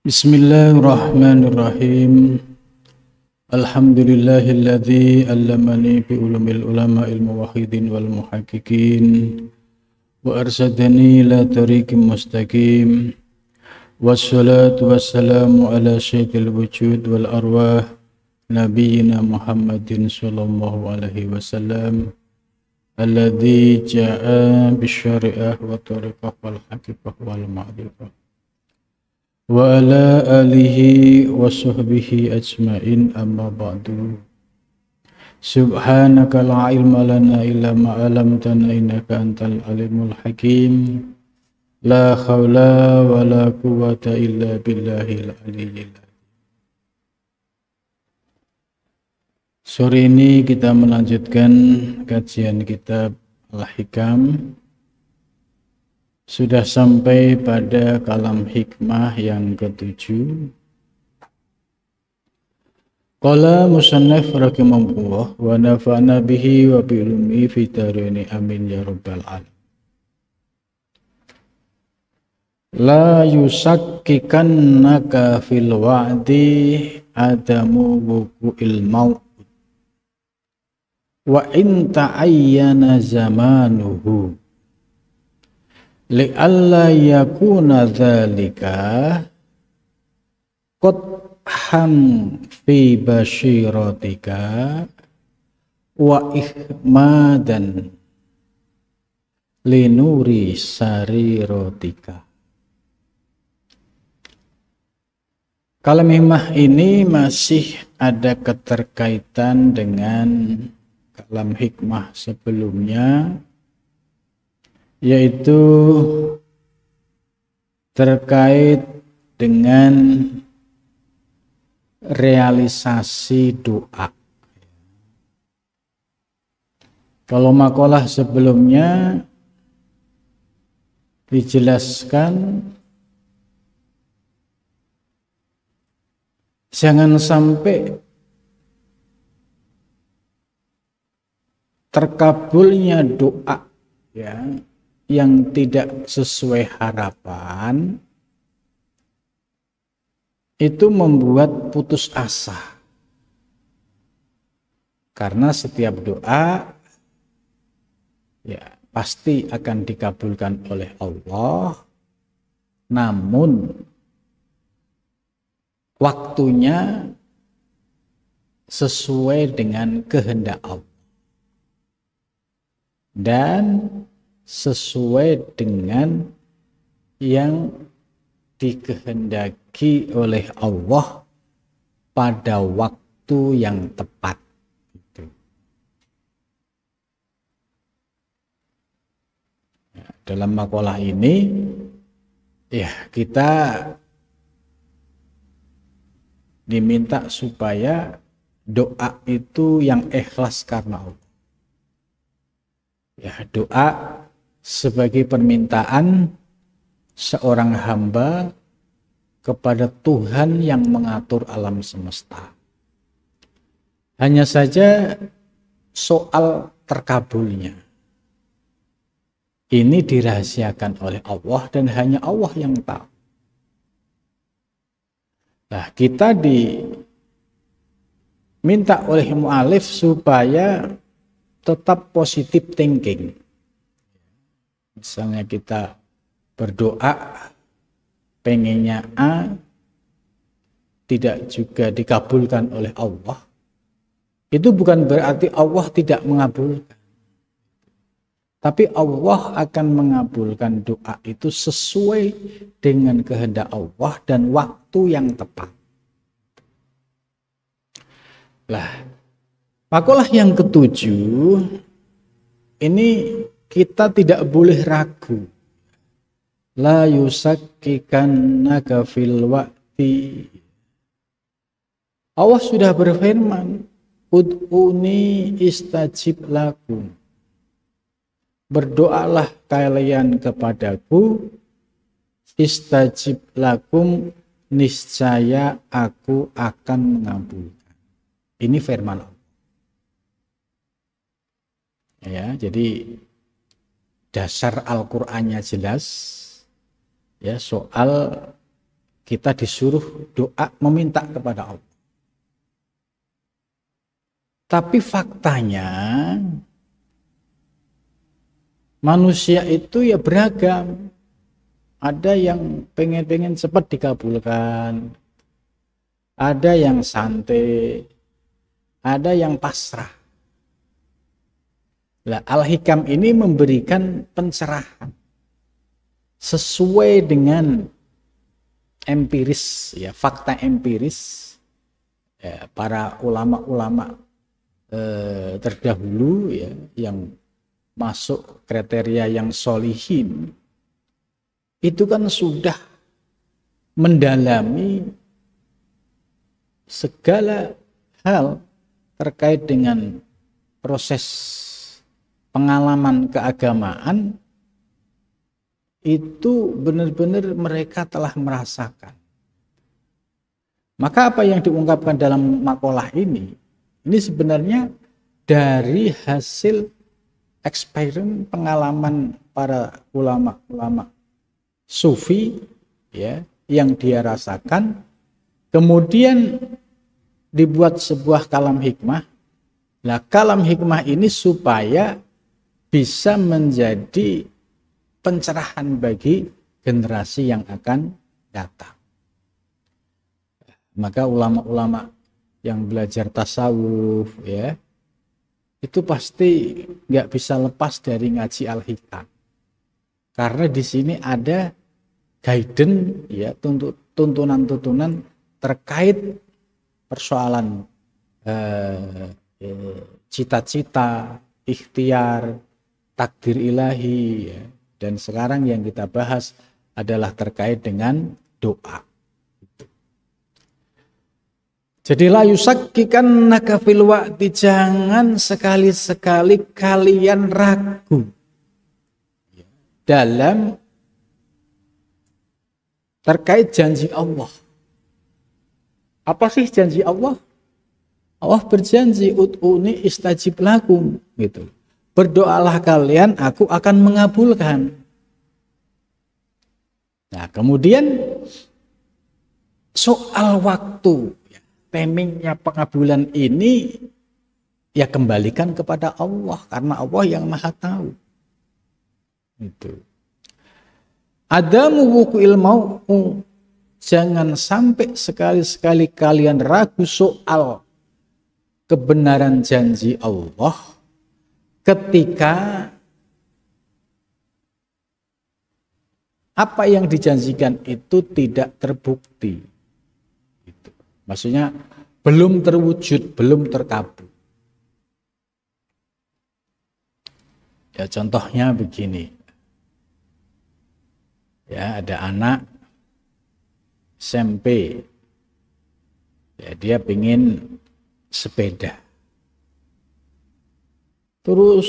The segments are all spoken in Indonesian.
Bismillahirrahmanirrahim. Alhamdulillahilladzi allamani bi ulumil ulama'il muwahhidin wal muhaqqiqin wa arsadani ila tariqim mustaqim. Wassalatu wassalamu ala sayyidil wujud wal arwah nabiyyina Muhammadin sallallahu alaihi wasallam alladzi jaa'a bisyari'ah wa tariqah wal haqiqah wal ma'rifah wa ala alihi wa sahbihi ajma'in, amma ba'du. Subhanaka la ilma lana illa ma 'allamtana innaka antal alimul hakim. La haula wa la quwwata illa billahil aliyyil azim. Sore ini kita melanjutkan kajian kitab Al-Hikam. Sudah sampai pada kalam hikmah yang ke-7. Qala musannif rahimahullah wa nafa'na bihi wa bi ilmihi fi darini amin ya rabbal alamin. La yusakkikannaka fil wa'di adamu wuqu'il maut wa in ta'ayyana zamanuhu li'alla yakuna dzalika qadhan fi basyiratika wa ihmadan linuri sariratika. Kalam hikmah ini masih ada keterkaitan dengan kalam hikmah sebelumnya, yaitu terkait dengan realisasi doa. Kalau makalah sebelumnya dijelaskan jangan sampai terkabulnya doa yang tidak sesuai harapan itu membuat putus asa, karena setiap doa pasti akan dikabulkan oleh Allah, namun waktunya sesuai dengan kehendak Allah dan sesuai dengan yang dikehendaki oleh Allah pada waktu yang tepat. Dalam makalah ini kita diminta supaya doa itu yang ikhlas karena Allah. Doa sebagai permintaan seorang hamba kepada Tuhan yang mengatur alam semesta. Hanya saja soal terkabulnya ini dirahasiakan oleh Allah dan hanya Allah yang tahu. Nah, kita diminta oleh mu'alif supaya tetap positive thinking. Misalnya kita berdoa pengennya A, tidak juga dikabulkan oleh Allah, itu bukan berarti Allah tidak mengabulkan, tapi Allah akan mengabulkan doa itu sesuai dengan kehendak Allah dan waktu yang tepat. Makalah yang ke-7 ini kita tidak boleh ragu. La yusakkikannaka fil wa'di. Allah sudah berfirman, ud'uni istajib lakum. Berdoalah kalian kepadaku, istajib lakum, niscaya aku akan mengabulkan. Ini firman Allah. Jadi dasar Al-Qur'annya jelas, soal kita disuruh doa meminta kepada Allah. Tapi faktanya manusia itu ya beragam. Ada yang pengen cepat dikabulkan, ada yang santai, ada yang pasrah. Nah, Al-Hikam ini memberikan pencerahan sesuai dengan empiris, ya, fakta empiris, ya, para ulama-ulama terdahulu, ya, yang masuk kriteria yang solihin, itu kan sudah mendalami segala hal terkait dengan proses pengalaman keagamaan. Itu benar-benar mereka telah merasakan. Maka apa yang diungkapkan dalam makalah ini sebenarnya dari hasil eksperimen pengalaman para ulama-ulama sufi, ya, yang dia rasakan, kemudian dibuat sebuah kalam hikmah. Nah, kalam hikmah ini supaya bisa menjadi pencerahan bagi generasi yang akan datang. Maka ulama-ulama yang belajar tasawuf, ya, itu pasti nggak bisa lepas dari ngaji Al-Hikam, karena di sini ada guidance, ya, tuntunan-tuntunan terkait persoalan cita-cita, ikhtiar, takdir ilahi, ya. Dan sekarang yang kita bahas adalah terkait dengan doa. Jadi la yusakkikannaka fil waqti, jangan sekali-sekali kalian ragu dalam terkait janji Allah. Apa sih janji Allah? Allah berjanji, ud'uni istajib lakum, gitu. Berdoalah kalian, aku akan mengabulkan. Nah, kemudian soal waktu, timingnya pengabulan ini ya kembalikan kepada Allah, karena Allah yang Maha Tahu. Itu. Adamu wuku'il mau'u, jangan sampai sekali-sekali kalian ragu soal kebenaran janji Allah ketika apa yang dijanjikan itu tidak terbukti. Itu. Maksudnya belum terwujud, belum terkabul. Ya, contohnya begini. Ya, ada anak SMP. Ya, dia pengen sepeda. Terus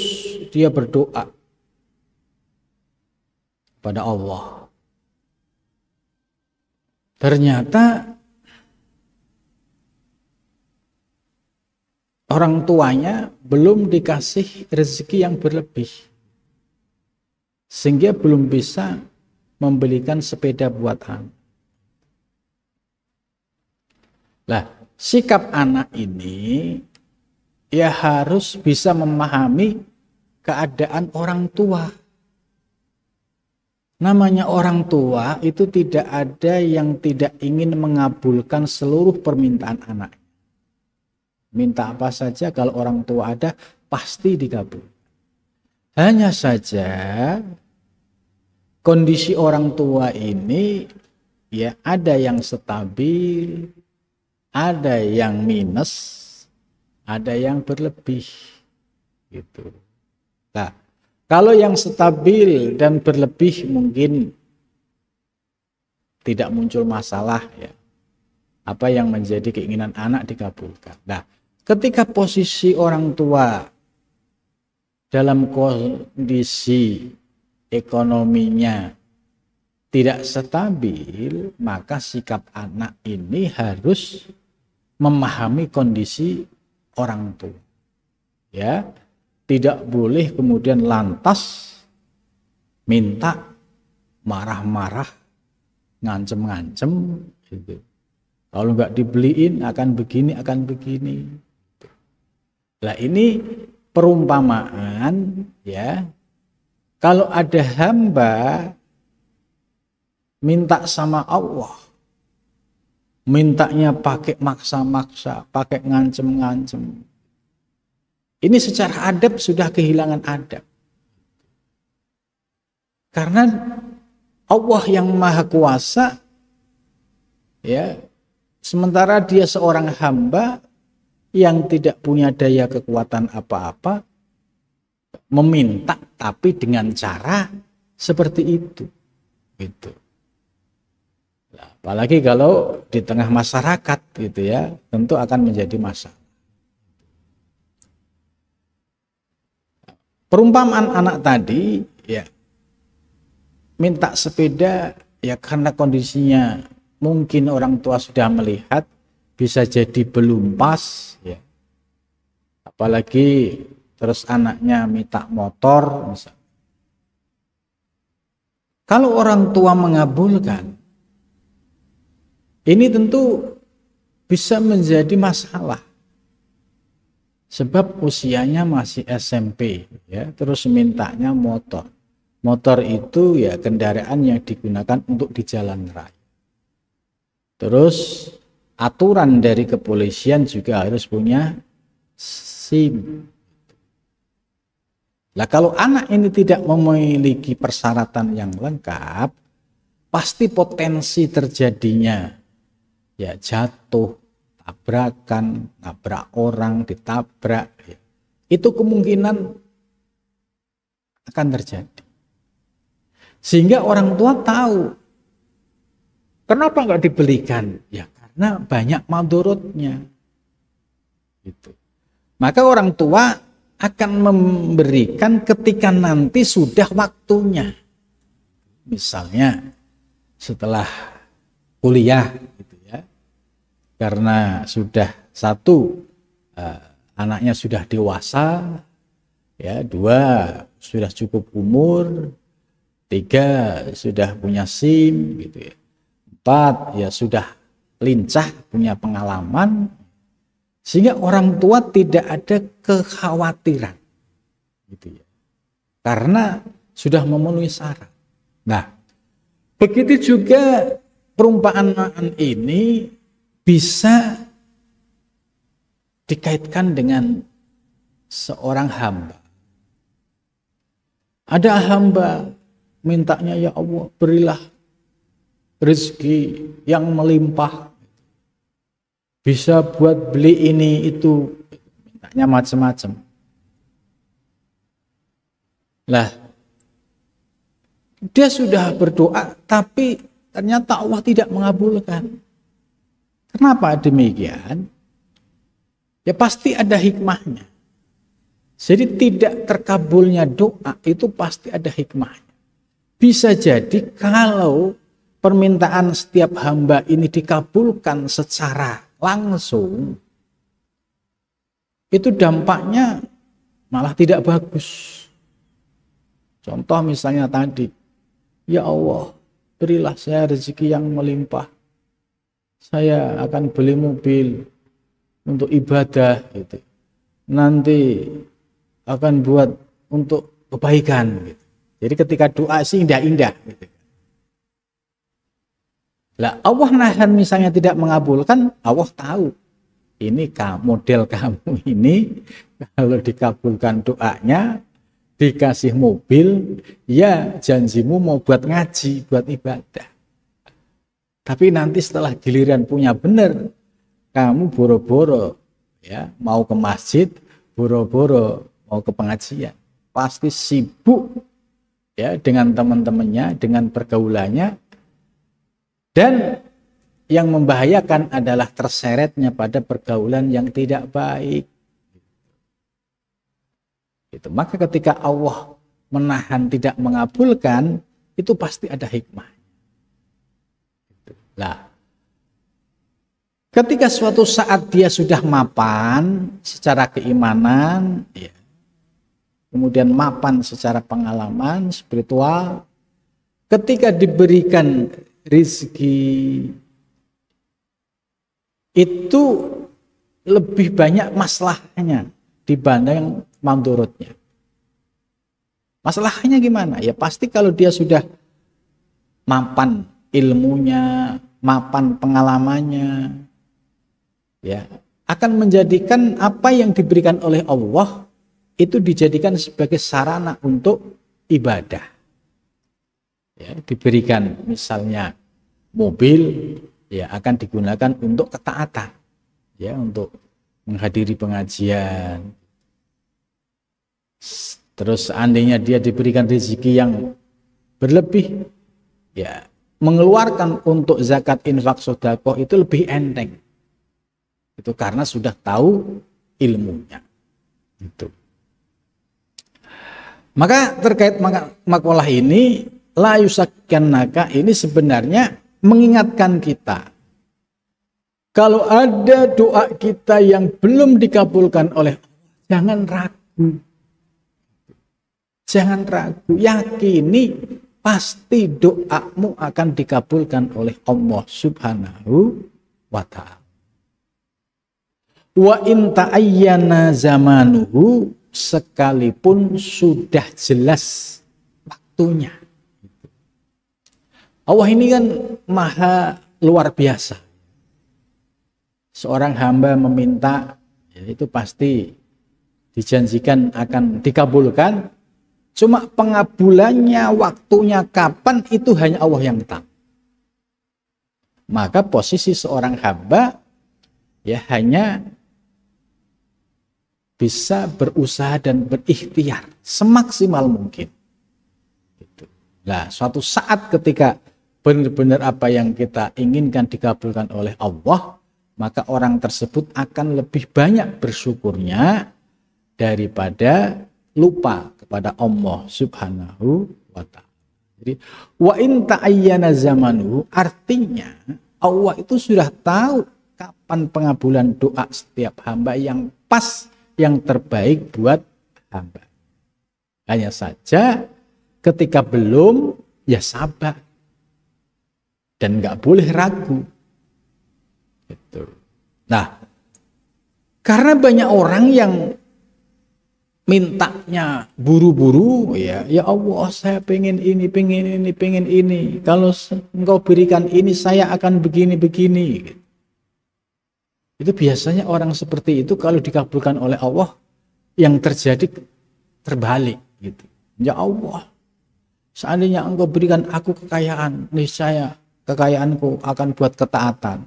dia berdoa pada Allah. Ternyata orang tuanya belum dikasih rezeki yang berlebih, sehingga belum bisa membelikan sepeda buat anak. Nah, sikap anak ini ya harus bisa memahami keadaan orang tua. Namanya orang tua itu tidak ada yang tidak ingin mengabulkan seluruh permintaan anak. Minta apa saja kalau orang tua ada pasti dikabul. Hanya saja kondisi orang tua ini ya ada yang stabil, ada yang minus, ada yang berlebih, gitu. Nah, kalau yang stabil dan berlebih mungkin tidak muncul masalah, ya. Apa yang menjadi keinginan anak dikabulkan. Nah, ketika posisi orang tua dalam kondisi ekonominya tidak stabil, maka sikap anak ini harus memahami kondisi orang tua. Ya, tidak boleh kemudian lantas minta marah-marah ngancem-ngancem gitu. Kalau nggak dibeliin akan begini, akan begini. Nah ini perumpamaan ya. Kalau ada hamba minta sama Allah, mintanya pakai maksa-maksa, pakai ngancem-ngancem. Ini secara adab sudah kehilangan adab. Karena Allah yang Maha Kuasa ya, sementara dia seorang hamba yang tidak punya daya kekuatan apa-apa, meminta tapi dengan cara seperti itu gitu. Nah, apalagi kalau di tengah masyarakat gitu ya, tentu akan menjadi masalah. Perumpamaan anak tadi ya, minta sepeda ya karena kondisinya mungkin orang tua sudah melihat bisa jadi belum pas ya. Apalagi terus anaknya minta motor misalnya. Kalau orang tua mengabulkan, ini tentu bisa menjadi masalah. Sebab usianya masih SMP ya, terus mintanya motor. Motor itu ya kendaraan yang digunakan untuk di jalan raya. Terus aturan dari kepolisian juga harus punya SIM. Nah, kalau anak ini tidak memiliki persyaratan yang lengkap, pasti potensi terjadinya ya jatuh, tabrakan, nabrak orang, ditabrak, ya. Itu kemungkinan akan terjadi. Sehingga orang tua tahu kenapa nggak dibelikan? Ya karena banyak madorotnya. Gitu. Maka orang tua akan memberikan ketika nanti sudah waktunya. Misalnya setelah kuliah gitu ya. Karena sudah satu anaknya sudah dewasa, ya, dua sudah cukup umur, tiga sudah punya SIM gitu ya. Empat ya sudah lincah punya pengalaman. Sehingga orang tua tidak ada kekhawatiran gitu ya. Karena sudah memenuhi syarat. Nah, begitu juga perumpamaan ini bisa dikaitkan dengan seorang hamba. Ada hamba mintanya, ya Allah berilah rezeki yang melimpah. Bisa buat beli ini itu, mintanya macam-macam. Lah, dia sudah berdoa, tapi ternyata Allah tidak mengabulkan. Kenapa demikian? Ya pasti ada hikmahnya. Jadi tidak terkabulnya doa itu pasti ada hikmahnya. Bisa jadi kalau permintaan setiap hamba ini dikabulkan secara langsung, itu dampaknya malah tidak bagus. Contoh misalnya tadi, ya Allah berilah saya rezeki yang melimpah, saya akan beli mobil untuk ibadah gitu. Nanti akan buat untuk kebaikan gitu. Jadi ketika doa sih indah-indah gitu. Lah Allah nahan misalnya tidak mengabulkan, Allah tahu ini model kamu ini kalau dikabulkan doanya, dikasih mobil, ya janjimu mau buat ngaji, buat ibadah. Tapi nanti setelah giliran punya benar, kamu boro-boro ya mau ke masjid, boro-boro mau ke pengajian, pasti sibuk ya dengan teman-temannya, dengan pergaulannya. Dan yang membahayakan adalah terseretnya pada pergaulan yang tidak baik. Itu. Maka ketika Allah menahan tidak mengabulkan, itu pasti ada hikmah. Nah, ketika suatu saat dia sudah mapan secara keimanan, ya, kemudian mapan secara pengalaman spiritual, ketika diberikan rizki itu lebih banyak masalahnya dibanding mandorotnya. Masalahnya gimana? Ya pasti kalau dia sudah mapan ilmunya, mapan pengalamannya, ya akan menjadikan apa yang diberikan oleh Allah itu dijadikan sebagai sarana untuk ibadah. Ya, diberikan misalnya mobil, ya akan digunakan untuk ketaatan, ya untuk menghadiri pengajian. Terus seandainya dia diberikan rezeki yang berlebih, ya mengeluarkan untuk zakat, infak, sedekah itu lebih enteng. Itu karena sudah tahu ilmunya. Itu. Maka terkait makalah ini, la yusakkannaka ini sebenarnya mengingatkan kita. Kalau ada doa kita yang belum dikabulkan oleh Allah, jangan ragu. Jangan ragu, yakini pasti doamu akan dikabulkan oleh Allah Subhanahu wa ta'ala. Wa in ta'ayyana zamanuhu, sekalipun sudah jelas waktunya. Allah ini kan maha luar biasa. Seorang hamba meminta, ya itu pasti dijanjikan akan dikabulkan. Cuma pengabulannya, waktunya kapan, itu hanya Allah yang tahu. Maka posisi seorang hamba ya hanya bisa berusaha dan berikhtiar semaksimal mungkin. Nah, suatu saat ketika benar-benar apa yang kita inginkan dikabulkan oleh Allah, maka orang tersebut akan lebih banyak bersyukurnya daripada lupa kepada Allah Subhanahu wa ta'ala. Jadi wa in ta'ayyana zamanu, artinya Allah itu sudah tahu kapan pengabulan doa setiap hamba yang pas, yang terbaik buat hamba. Hanya saja ketika belum, ya sabar dan nggak boleh ragu. Gitu. Nah, karena banyak orang yang mintanya buru-buru, ya Allah saya pengen ini, pengen ini, pengen ini. Kalau engkau berikan ini, saya akan begini-begini. Gitu. Itu biasanya orang seperti itu kalau dikabulkan oleh Allah, yang terjadi terbalik. Gitu. Ya Allah, seandainya engkau berikan aku kekayaan, niscaya kekayaanku akan buat ketaatan.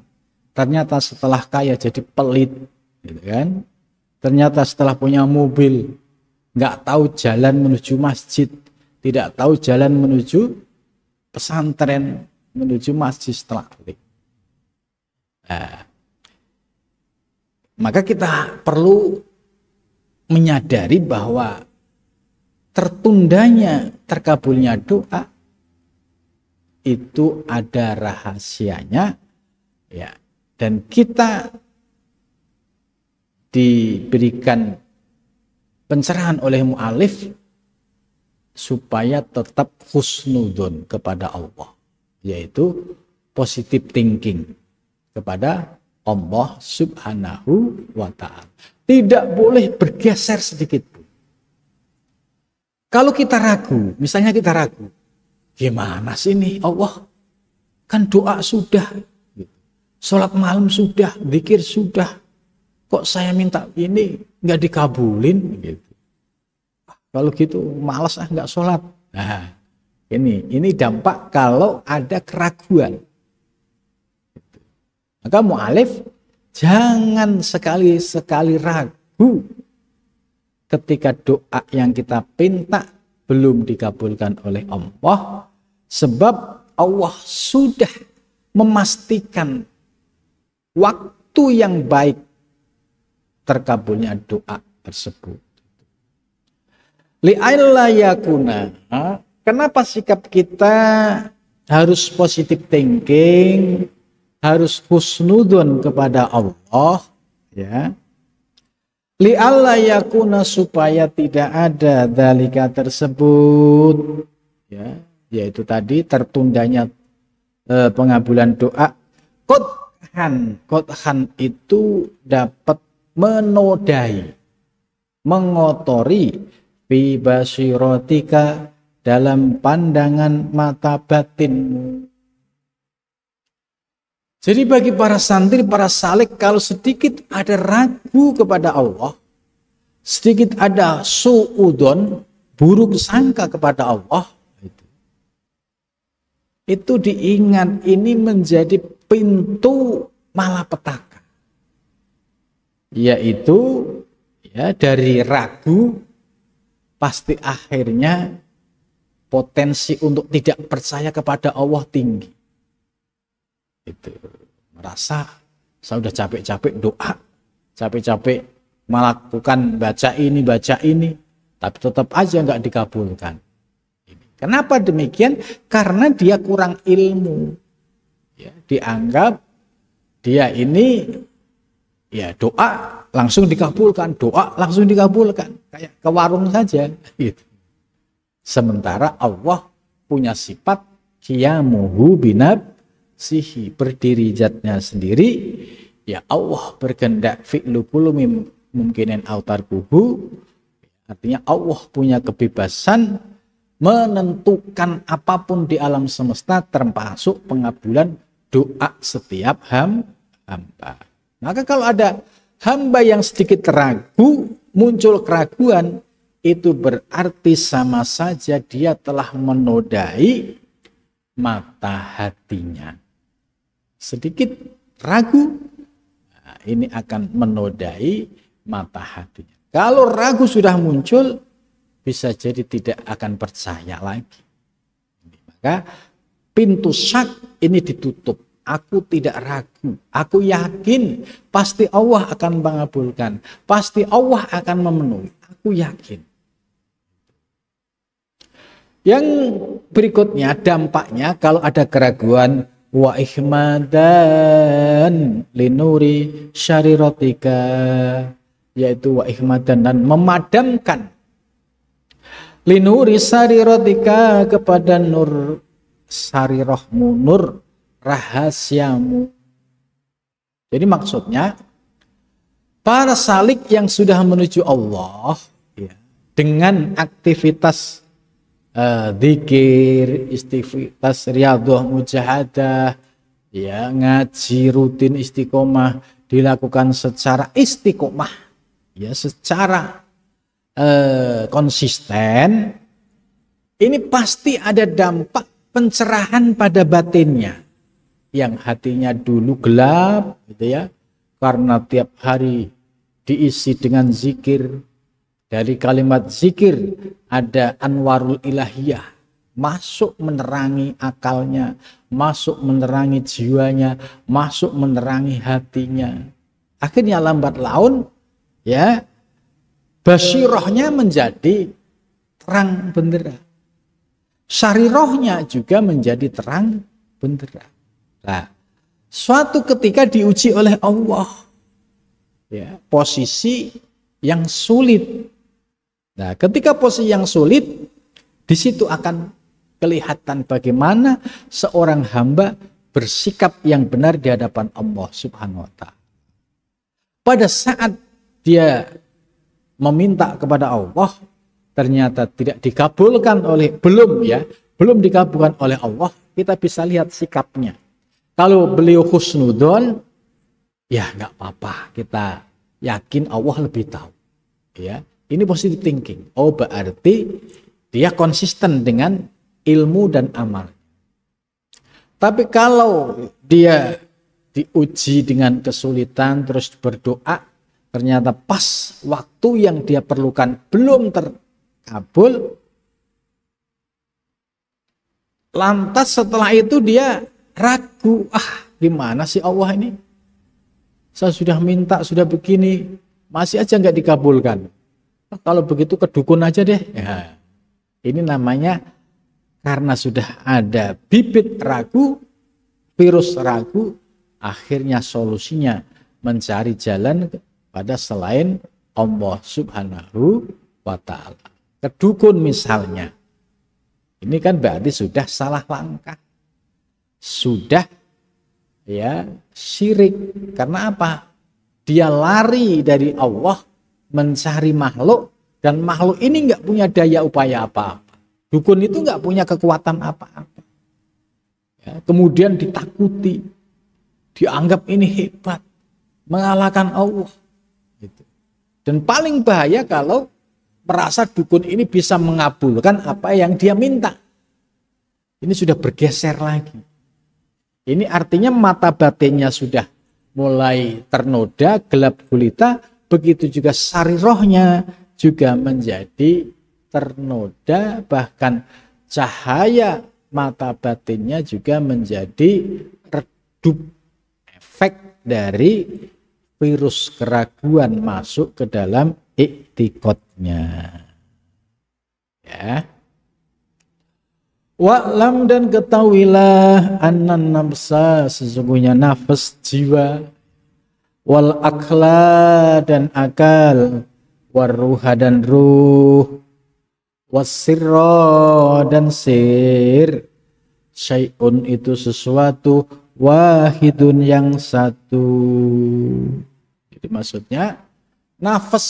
Ternyata setelah kaya jadi pelit, gitu kan? Ternyata setelah punya mobil, nggak tahu jalan menuju masjid, tidak tahu jalan menuju pesantren, menuju masjid setelah klik. Nah, maka kita perlu menyadari bahwa tertundanya, terkabulnya doa itu ada rahasianya, ya. Dan kita diberikan pencerahan oleh mu'alif supaya tetap husnudun kepada Allah, yaitu positive thinking kepada Allah Subhanahu wa ta'ala. Tidak boleh bergeser sedikit pun. Kalau kita ragu, misalnya kita ragu, gimana sih ini Allah? Kan doa sudah, sholat malam sudah, zikir sudah, kok saya minta ini nggak dikabulin gitu. Kalau gitu malas nggak sholat. Nah, ini dampak kalau ada keraguan. Maka mu'alif jangan sekali-sekali ragu ketika doa yang kita pinta belum dikabulkan oleh Allah, sebab Allah sudah memastikan waktu yang baik terkabulnya doa tersebut. Li'alla yakuna, kenapa sikap kita harus positive thinking, harus husnudun kepada Allah, ya. Li'alla yakuna, supaya tidak ada dzalika tersebut, ya, yaitu tadi tertundanya pengabulan doa. Qodhan itu dapat menodai, mengotori fi basirotika dalam pandangan mata batinmu. Jadi bagi para santri, para salik, kalau sedikit ada ragu kepada Allah, sedikit ada su'udon, buruk sangka kepada Allah, itu diingat, ini menjadi pintu malapetaka. Yaitu ya, dari ragu pasti akhirnya potensi untuk tidak percaya kepada Allah tinggi. Itu merasa saya udah capek-capek doa, capek-capek melakukan baca ini, tapi tetap aja nggak dikabulkan. Kenapa demikian? Karena dia kurang ilmu. Ya, dianggap dia ini ya doa langsung dikabulkan, kayak ke warung saja. Gitu. Sementara Allah punya sifat qiyamuhu binafsihi, berdiri zatnya sendiri. Ya Allah berkehendak fi'lu kullu mumkinin autarkuhu, artinya Allah punya kebebasan menentukan apapun di alam semesta, termasuk pengabulan doa setiap hamba. Maka kalau ada hamba yang sedikit ragu, muncul keraguan, itu berarti sama saja dia telah menodai mata hatinya. Sedikit ragu, nah, ini akan menodai mata hatinya. Kalau ragu sudah muncul, bisa jadi tidak akan percaya lagi. Maka pintu syak ini ditutup. Aku tidak ragu, aku yakin pasti Allah akan mengabulkan, pasti Allah akan memenuhi. Aku yakin. Yang berikutnya dampaknya kalau ada keraguan, wa ihmadan linuri syarirotika, yaitu wa ihmadan, dan memadamkan linuri syarirotika, kepada nur sarirohmu, nur rahasiamu. Jadi maksudnya para salik yang sudah menuju Allah ya, dengan aktivitas zikir, istighfar, riyadhah, mujahadah, ya, ngaji rutin, istiqomah dilakukan secara istiqomah, ya, secara konsisten, ini pasti ada dampak pencerahan pada batinnya, yang hatinya dulu gelap, gitu ya, karena tiap hari diisi dengan zikir. Dari kalimat zikir ada anwarul ilahiyah, masuk menerangi akalnya, masuk menerangi jiwanya, masuk menerangi hatinya. Akhirnya lambat laun, ya, basirohnya menjadi terang benderang. Syarirohnya juga menjadi terang benderang. Nah, suatu ketika diuji oleh Allah, ya, posisi yang sulit. Nah, ketika posisi yang sulit, di situ akan kelihatan bagaimana seorang hamba bersikap yang benar di hadapan Allah Subhanahu wa Ta'ala. Pada saat dia meminta kepada Allah, ternyata tidak dikabulkan oleh, belum dikabulkan oleh Allah, kita bisa lihat sikapnya. Kalau beliau husnudon, ya nggak apa-apa, kita yakin Allah lebih tahu. Ya, ini positive thinking. Oh, berarti dia konsisten dengan ilmu dan amal. Tapi kalau dia diuji dengan kesulitan terus berdoa, ternyata pas waktu yang dia perlukan belum terkabul, lantas setelah itu dia ragu, gimana sih Allah ini? Saya sudah minta, sudah begini, masih aja nggak dikabulkan. Kalau begitu ke dukun aja deh. Ya, ini namanya karena sudah ada bibit ragu, virus ragu, akhirnya solusinya mencari jalan pada selain Allah Subhanahu wa Ta'ala. Ke dukun misalnya. Ini kan berarti sudah salah langkah. sudah ya syirik. Karena apa? Dia lari dari Allah mencari makhluk, dan makhluk ini nggak punya daya upaya apa-apa. Dukun itu nggak punya kekuatan apa-apa. Ya, kemudian ditakuti, dianggap ini hebat, mengalahkan Allah. Gitu. Dan paling bahaya kalau merasa dukun ini bisa mengabulkan apa yang dia minta. Ini sudah bergeser lagi. Ini artinya mata batinnya sudah mulai ternoda, gelap gulita, begitu juga sarirohnya juga menjadi ternoda, bahkan cahaya mata batinnya juga menjadi redup, efek dari virus keraguan masuk ke dalam iktikadnya. Ya. Wa'lam, dan ketahuilah annan nafsa, sesungguhnya nafas jiwa, wal akla, dan akal, waruha, dan ruh, wasirra, dan sir, syai'un, itu sesuatu, wahidun, yang satu. Jadi maksudnya nafas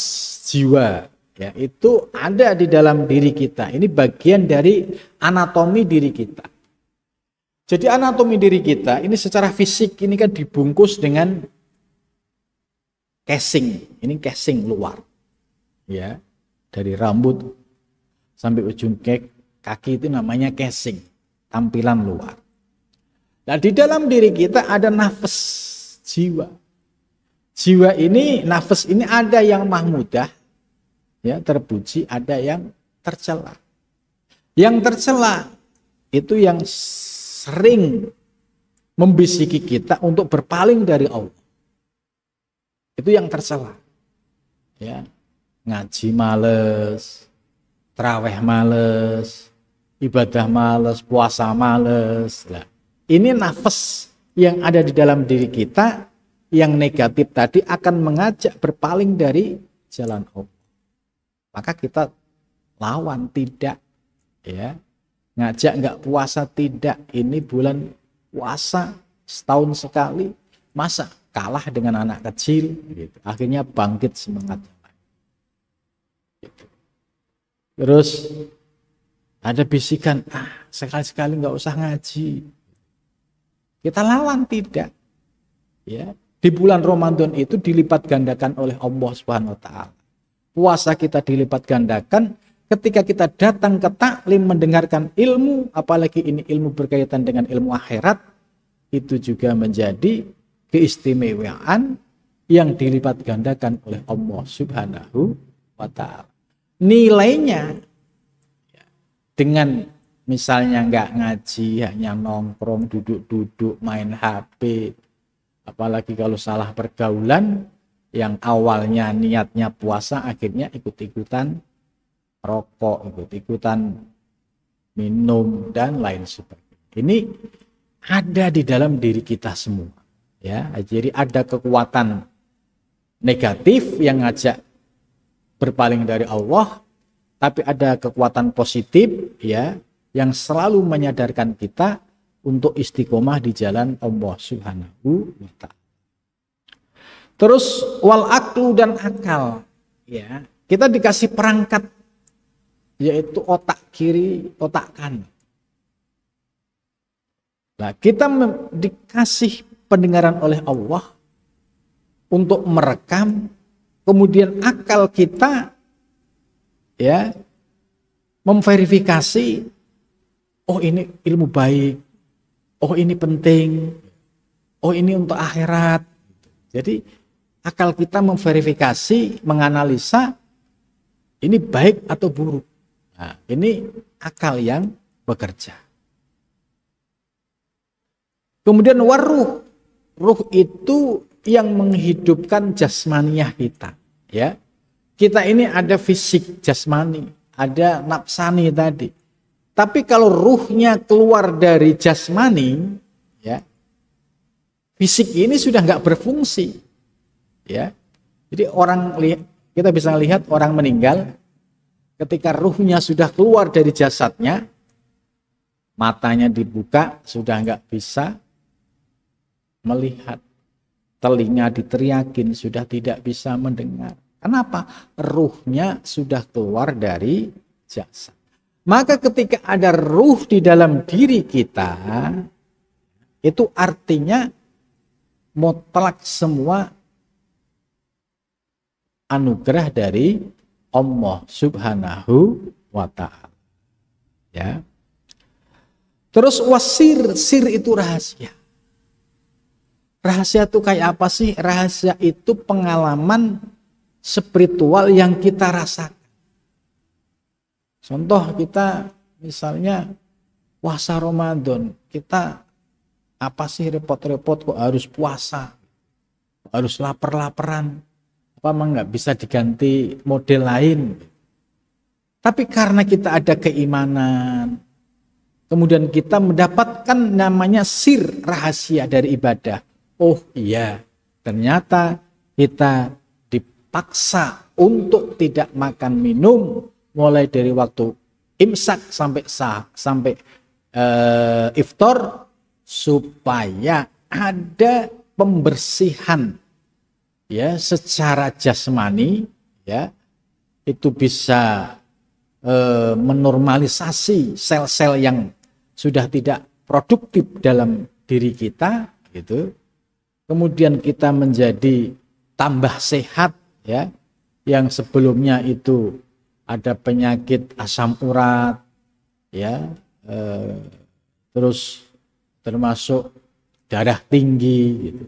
jiwa ya itu ada di dalam diri kita. Ini bagian dari anatomi diri kita. Jadi anatomi diri kita ini secara fisik ini kan dibungkus dengan casing. Ini casing luar. Ya, dari rambut sampai ujung kaki itu namanya casing, tampilan luar. Nah, di dalam diri kita ada nafas jiwa. Jiwa ini, nafas ini ada yang mahmudah, ya, terpuji, ada yang tercela. Yang tercela itu yang sering membisiki kita untuk berpaling dari Allah. Itu yang tercela. Ya, ngaji males, tarawih males, ibadah males, puasa males. Nah, ini nafas yang ada di dalam diri kita yang negatif tadi akan mengajak berpaling dari jalan Allah. Maka kita lawan, tidak, ya, ngajak nggak puasa, tidak. Ini bulan puasa setahun sekali, masa kalah dengan anak kecil, gitu. Akhirnya bangkit semangatnya. Gitu. Terus ada bisikan, sekali-sekali nggak usah ngaji. Kita lawan, tidak. Ya, di bulan Ramadan itu dilipat gandakan oleh Allah Subhanahu wa taala. Puasa kita dilipat gandakan ketika kita datang ke taklim mendengarkan ilmu, apalagi ini ilmu berkaitan dengan ilmu akhirat, itu juga menjadi keistimewaan yang dilipat gandakan oleh Allah Subhanahu wa taala. Nilainya dengan misalnya nggak ngaji, hanya nongkrong, duduk-duduk, main HP, apalagi kalau salah pergaulan, yang awalnya niatnya puasa akhirnya ikut-ikutan rokok, ikut-ikutan minum, dan lain sebagainya. Ini ada di dalam diri kita semua. Ya, jadi ada kekuatan negatif yang ngajak berpaling dari Allah, tapi ada kekuatan positif ya yang selalu menyadarkan kita untuk istiqomah di jalan Allah Subhanahu wa ta'ala. Terus wal aklu, dan akal, ya. Kita dikasih perangkat yaitu otak kiri, otak kanan. Nah, kita dikasih pendengaran oleh Allah untuk merekam, kemudian akal kita ya memverifikasi, oh ini ilmu baik, oh ini penting, oh ini untuk akhirat. Jadi akal kita memverifikasi, menganalisa ini baik atau buruk. Nah, ini akal yang bekerja. Kemudian waruh, ruh itu yang menghidupkan jasmaniah kita. Ya, kita ini ada fisik jasmani, ada nafsani tadi. Tapi kalau ruhnya keluar dari jasmani, ya, fisik ini sudah nggak berfungsi, ya. Jadi kita bisa lihat orang meninggal, ketika ruhnya sudah keluar dari jasadnya, Matanya dibuka, sudah nggak bisa melihat. Telinga diteriakin, sudah tidak bisa mendengar. Kenapa? Ruhnya sudah keluar dari jasad. Maka ketika ada ruh di dalam diri kita, itu artinya mutlak semua anugerah dari Allah Subhanahu wa ta'ala. Ya. Terus wasir, sir itu rahasia. Rahasia itu kayak apa sih? Rahasia itu pengalaman spiritual yang kita rasakan. Contoh kita misalnya puasa Ramadan, kita apa sih repot-repot kok harus puasa, harus lapar-laparan, apa emang nggak bisa diganti model lain? Tapi karena kita ada keimanan, kemudian kita mendapatkan namanya sir rahasia dari ibadah. Oh iya, ternyata kita dipaksa untuk tidak makan minum mulai dari waktu imsak sampai iftar supaya ada pembersihan ya secara jasmani, ya itu bisa menormalisasi sel-sel yang sudah tidak produktif dalam diri kita gitu. Kemudian kita menjadi tambah sehat ya, yang sebelumnya itu ada penyakit asam urat ya, terus termasuk darah tinggi gitu.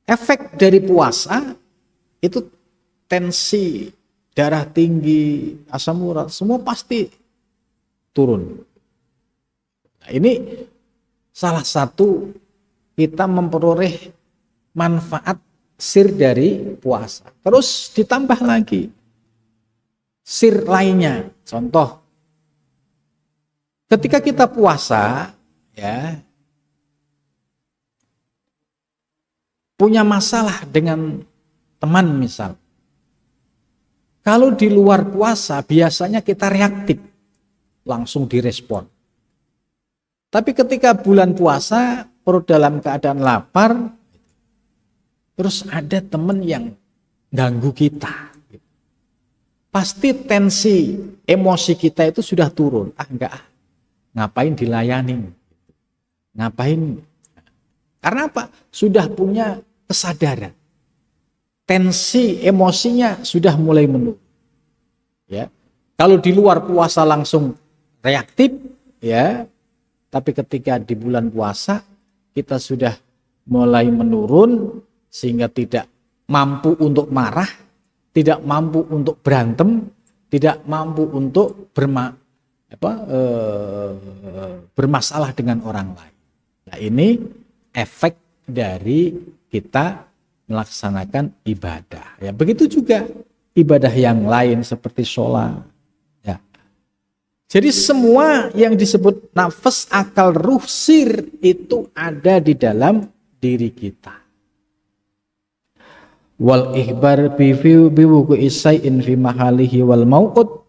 Efek dari puasa itu tensi, darah tinggi, asam urat semua pasti turun. Nah, ini salah satu kita memperoleh manfaat sir dari puasa. Terus ditambah lagi sir lainnya. Contoh, ketika kita puasa ya, punya masalah dengan teman misal. Kalau di luar puasa biasanya kita reaktif, langsung direspon. Tapi ketika bulan puasa, perut dalam keadaan lapar, terus ada teman yang ganggu kita. Pasti tensi emosi kita itu sudah turun. Ngapain dilayani? Ngapain? Karena apa? Sudah punya kesadaran. Tensi emosinya sudah mulai menurun. Ya. Kalau di luar puasa langsung reaktif, ya. Tapi ketika di bulan puasa kita sudah mulai menurun sehingga tidak mampu untuk marah, tidak mampu untuk berantem, tidak mampu untuk bermasalah dengan orang lain. Nah, ini efek dari kita melaksanakan ibadah. Ya, begitu juga ibadah yang lain seperti sholat. Ya. Jadi semua yang disebut nafas, akal, ruh, sir itu ada di dalam diri kita. Wal ihbar bi wuqu'i shay'in fi mahalihi wal mau'ud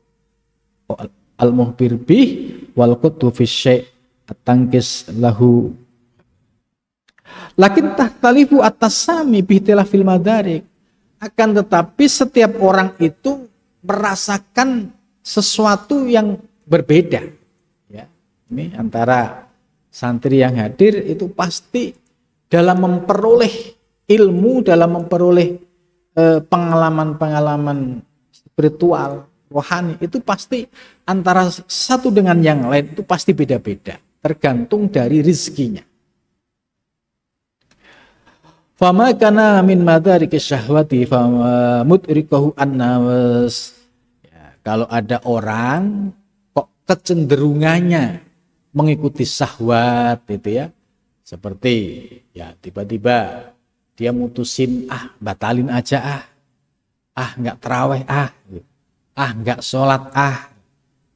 al muhbir bih wal quddu fi syai' at-tangkis lahu. Lakin tahtalifu at-tasami bi ikhtilafil madarik. Akan tetapi setiap orang itu merasakan sesuatu yang berbeda. Ya, ini antara santri yang hadir itu pasti dalam memperoleh ilmu, dalam memperoleh pengalaman-pengalaman spiritual, rohani, itu pasti antara satu dengan yang lain itu pasti beda-beda, tergantung dari rezekinya. Fama kana min madariki syahwati fama mudrikahu an-nafs. Ya, kalau ada orang kok kecenderungannya mengikuti syahwat itu ya, seperti ya tiba-tiba dia mutusin batalin aja nggak terawih nggak sholat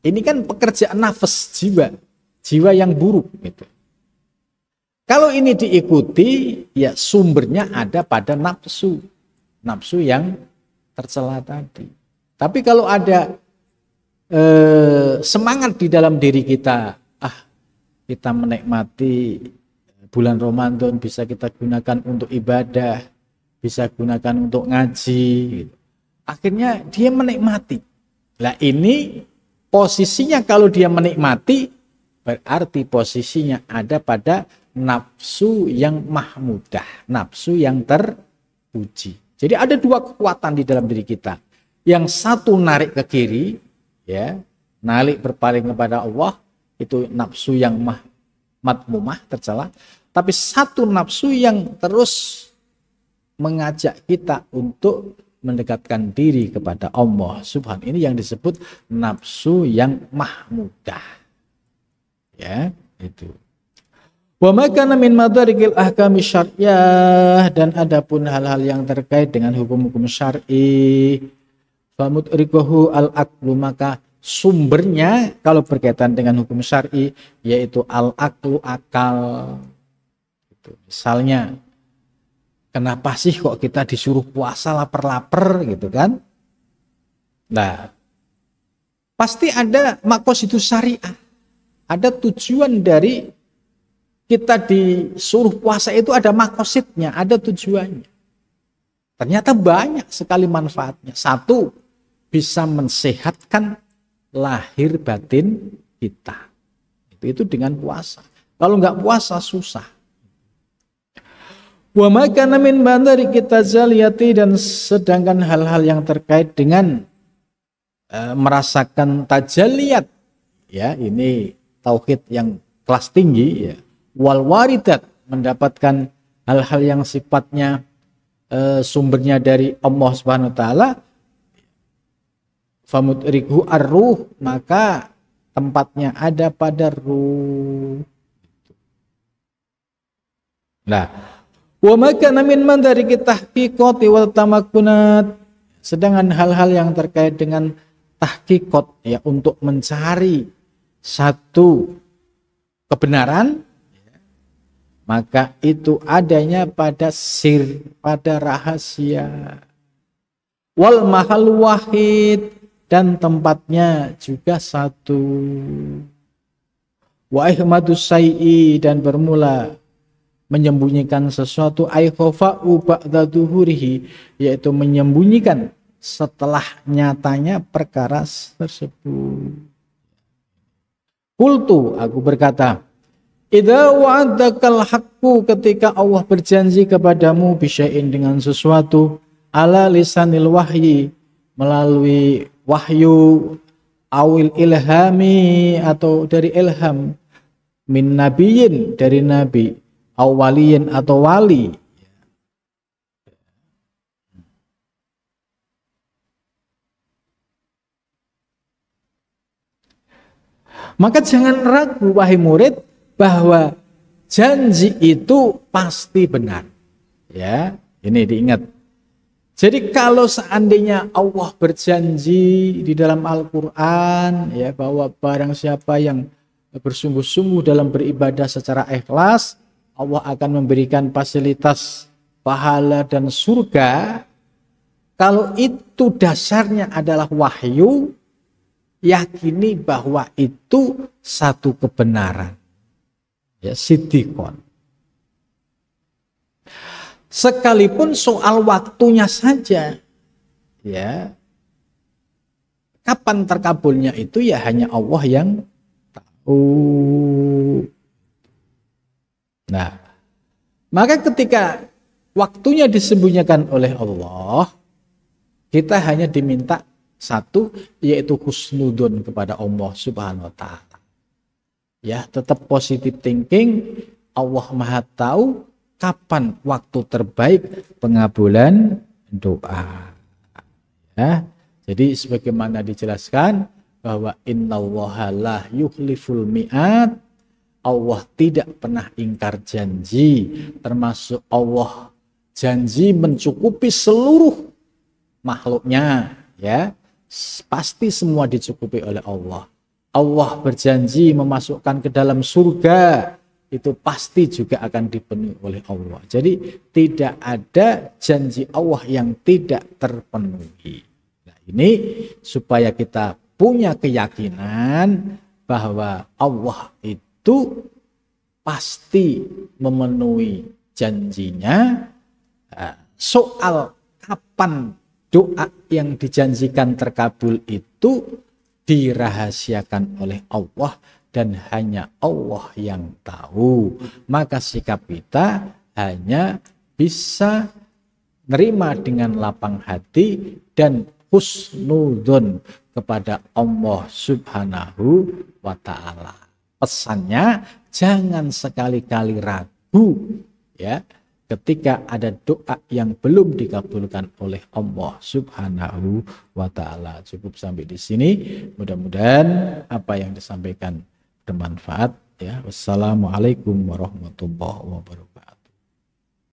ini kan pekerjaan nafas, jiwa yang buruk gitu. Kalau ini diikuti ya sumbernya ada pada nafsu yang tercela tadi. Tapi kalau ada semangat di dalam diri kita, kita menikmati bulan Ramadan bisa kita gunakan untuk ibadah, bisa gunakan untuk ngaji. Akhirnya dia menikmati. Nah ini posisinya kalau dia menikmati berarti posisinya ada pada nafsu yang mahmudah, nafsu yang terpuji. Jadi ada dua kekuatan di dalam diri kita. Yang satu narik ke kiri, ya, narik berpaling kepada Allah, itu nafsu yang madmumah, tercela. Tapi satu nafsu yang terus mengajak kita untuk mendekatkan diri kepada Allah Subhanahu. Ini yang disebut nafsu yang mahmudah. Ya, itu. Wa ma kana min madarikil ahkami syar'iyyah, dan adapun hal-hal yang terkait dengan hukum-hukum syar'i, famudrikuhu al-aqlu, maka sumbernya kalau berkaitan dengan hukum syar'i yaitu al-aqlu, akal. Itu. Misalnya, kenapa sih kok kita disuruh puasa lapar-lapar gitu kan? Nah, pasti ada maqasidus syariah. Ada tujuan dari kita disuruh puasa itu, ada maqasidnya, ada tujuannya. Ternyata banyak sekali manfaatnya. Satu, bisa mensehatkan lahir batin kita. Itu dengan puasa. Kalau nggak puasa susah. Wa ma kana min bandari kita zaliyati, dan sedangkan hal-hal yang terkait dengan merasakan tajalliyat, ya ini tauhid yang kelas tinggi, ya, wal waridat, mendapatkan hal-hal yang sifatnya sumbernya dari Allah Subhanahu wa taala, famudrikhu ar-ruh, maka tempatnya ada pada ruh. Nah, wa ma kana min mandariki tahqiqati wal tamakkunat, sedangkan hal-hal yang terkait dengan tahqiqat, ya, untuk mencari satu kebenaran, maka itu adanya pada sir, pada rahasia. Wal mahal wahid, dan tempatnya juga satu. Wa ihmadus syai'i, dan bermula menyembunyikan sesuatu, ai khafa'u ba'da dhuhurihi, yaitu menyembunyikan setelah nyatanya perkara tersebut. Qultu, aku berkata, idza wa'adakal haqqu, ketika Allah berjanji kepadamu bisyai'in, dengan sesuatu, ala lisanil wahyi, melalui wahyu, awil ilhami, atau dari ilham, min nabiyin, dari nabi, awwaliyin, atau wali, maka jangan ragu wahai murid bahwa janji itu pasti benar. Ya, ini diingat. Jadi kalau seandainya Allah berjanji di dalam Al-Qur'an, ya, bahwa barang siapa yang bersungguh-sungguh dalam beribadah secara ikhlas, Allah akan memberikan fasilitas pahala dan surga. Kalau itu dasarnya adalah wahyu, yakini bahwa itu satu kebenaran, ya, siddiqon. Sekalipun soal waktunya saja, ya, kapan terkabulnya itu ya hanya Allah yang tahu. Nah, maka ketika waktunya disembunyikan oleh Allah, kita hanya diminta satu, yaitu husnudun kepada Allah Subhanahu wa taala. Ya, tetap positive thinking. Allah Maha tahu kapan waktu terbaik pengabulan doa. Ya, jadi sebagaimana dijelaskan bahwa innallaha la yukhliful mi'ad, Allah tidak pernah ingkar janji, termasuk Allah janji mencukupi seluruh makhluknya, ya. Pasti semua dicukupi oleh Allah. Allah berjanji memasukkan ke dalam surga, itu pasti juga akan dipenuhi oleh Allah. Jadi tidak ada janji Allah yang tidak terpenuhi. Nah, ini supaya kita punya keyakinan bahwa Allah itu pasti memenuhi janjinya. Soal kapan doa yang dijanjikan terkabul itu dirahasiakan oleh Allah dan hanya Allah yang tahu. Maka sikap kita hanya bisa nerima dengan lapang hati dan husnudzon kepada Allah Subhanahu wa ta'ala. Pesannya, jangan sekali-kali ragu ya ketika ada doa yang belum dikabulkan oleh Allah Subhanahu wa ta'ala. Cukup sampai di sini. Mudah-mudahan apa yang disampaikan bermanfaat ya. Wassalamualaikum warahmatullahi wabarakatuh.